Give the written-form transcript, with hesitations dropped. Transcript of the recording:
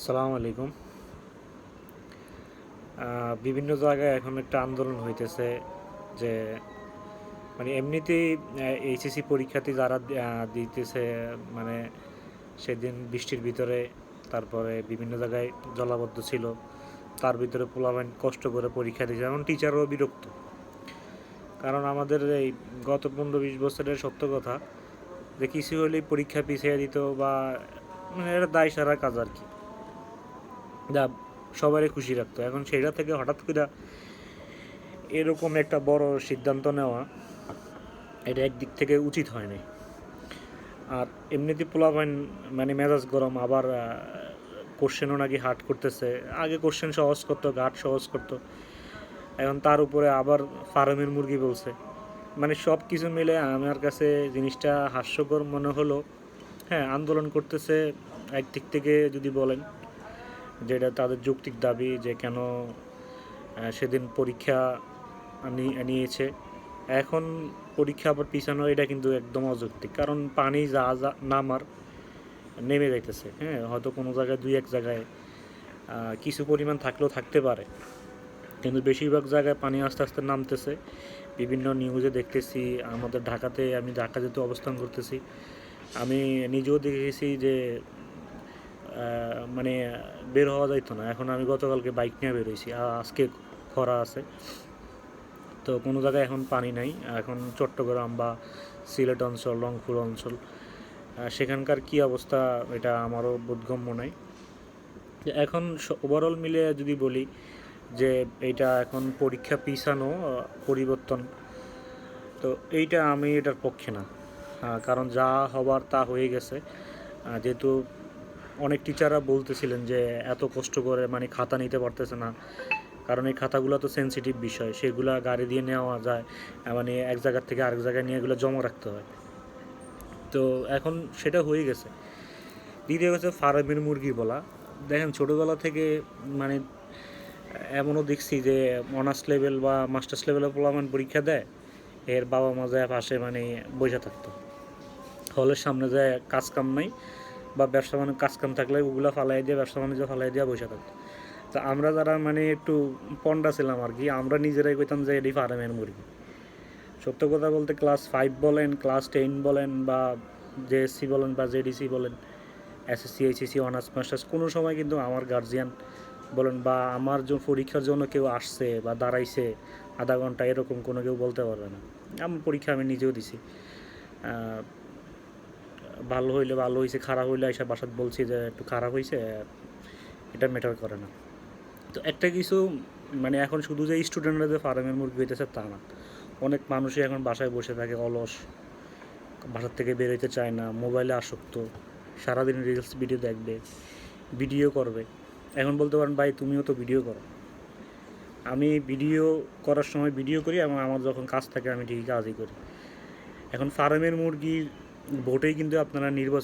আসসালামু আলাইকুম। বিভিন্ন জায়গায় এখন একটা আন্দোলন হইতেছে যে মানে এমনিতেই এইচএসসি পরীক্ষার্থী যারা দিতেছে, মানে সেদিন বৃষ্টির ভিতরে, তারপরে বিভিন্ন জায়গায় জলাবদ্ধ ছিল, তার ভিতরে পোলাপান কষ্ট করে পরীক্ষা দিয়েছে, এখন টিচারও বিরক্ত। কারণ আমাদের এই গত 15-20 বছরের সত্য কথা যে কিছু হলেই পরীক্ষা পিছিয়ে দিত, বা মানে এটা দায় সারা কাজ আর কি, যা সবারই খুশি রাখতো। এখন সেটা থেকে হঠাৎ করে এরকম একটা বড় সিদ্ধান্ত নেওয়া, এটা একদিক থেকে উচিত হয়নি। আর এমনিতে পোলাপাইন মানে মেজাজ গরম, আবার কোশ্চেনও নাকি হার্ড করতেছে। আগে কোশ্চেন সহজ করতো, ঘাট সহজ করতো, এখন তার উপরে আবার ফার্মের মুরগি বলছে। মানে সব কিছু মিলে আমার কাছে জিনিসটা হাস্যকর মনে হলো। হ্যাঁ, আন্দোলন করতেছে একদিক থেকে যদি বলেন, যেটা তাদের যৌক্তিক দাবি যে কেন সেদিন পরীক্ষা নিয়েছে, এখন পরীক্ষা আবার পিছানো, এটা কিন্তু একদম অযৌক্তিক। কারণ পানি যা যা নামার নেমে যাইতেছে, হ্যাঁ, হয়তো কোনো জায়গায় দুই এক জায়গায় কিছু পরিমাণ থাকলেও থাকতে পারে, কিন্তু বেশিরভাগ জায়গায় পানি আস্তে আস্তে নামতেছে। বিভিন্ন নিউজে দেখতেছি, আমাদের ঢাকাতে, আমি ঢাকা যেহেতু অবস্থান করতেছি, আমি নিজেও দেখেছি যে মানে বের হওয়া যাইতো না। এখন আমি গতকালকে বাইক নিয়ে বেরোইছি, আজকে খরা আছে, তো কোনো জায়গায় এখন পানি নাই। এখন চট্টগ্রাম বা সিলেট অঞ্চল, রংপুর অঞ্চল, সেখানকার কি অবস্থা এটা আমারও বোধগম্য নয়। এখন ওভারঅল মিলে যদি বলি যে এইটা এখন পরীক্ষা পিছানো পরিবর্তন, তো এইটা আমি এটার পক্ষে না। কারণ যা হবার তা হয়ে গেছে। যেহেতু অনেক টিচাররা বলতেছিলেন যে এত কষ্ট করে মানে খাতা নিতে পারতেছে না, কারণ এই খাতাগুলো তো সেন্সিটিভ বিষয়, সেগুলো গাড়ি দিয়ে নেওয়া যায়, মানে এক জায়গার থেকে আরেক জায়গায় নিয়ে এগুলো জমা রাখতে হয়। তো এখন সেটা হয়ে গেছে। দ্বিতীয় হচ্ছে ফার্মের মুরগি বলা। দেখেন, ছোটোবেলা থেকে মানে এমনও দেখছি যে অনার্স লেভেল বা মাস্টার্স লেভেলের পোলাপান পরীক্ষা দেয়, এর বাবা মা যায় পাশে মানে বসে থাকতো, হলের সামনে যায়, কাজ কাম নাই বা ব্যবসা বাণিজ্য কাজ কাম থাকলে ওগুলো ফালাই দিয়ে, ব্যবসা বাণিজ্য ফালাই দিয়ে বসে থাকতো। তো আমরা যারা মানে একটু পন্ডা ছিলাম আর কি, আমরা নিজেরাই কইতাম যে এটি ফার্মের মুরগি। সত্য কথা বলতে ক্লাস 5 বলেন, ক্লাস 10 বলেন, বা জেএসসি বলেন বা জেডিসি বলেন, এসএসসি এইচএসসি অনার্স মাস্টার্স, কোনো সময় কিন্তু আমার গার্জিয়ান বলেন বা আমার যে পরীক্ষার জন্য কেউ আসছে বা দাঁড়াইছে আধা ঘন্টা, এরকম কোনো কেউ বলতে পারবে না। আমার পরীক্ষা আমি নিজেও দিছি, ভালো হইলে ভালো হয়েছে, খারাপ হইলে এসে বাসাত বলছি যে একটু খারাপ হয়েছে, এটা ম্যাটার করে না। তো একটা কিছু মানে এখন শুধু যে স্টুডেন্টরা যে ফার্মের মুরগি হইতেছে তা না, অনেক মানুষই এখন বাসায় বসে থাকে অলস, বাসার থেকে বেরোতে চায় না, মোবাইলে আসক্ত, সারাদিন রিলস ভিডিও দেখবে, ভিডিও করবে। এখন বলতে পারেন ভাই তুমিও তো ভিডিও করো। আমি ভিডিও করার সময় ভিডিও করি, এবং আমার যখন কাজ থাকে আমি ঠিকই কাজই করি। এখন ফার্মের মুরগির ভোটেই কিন্তু আপনারা নির্বাচন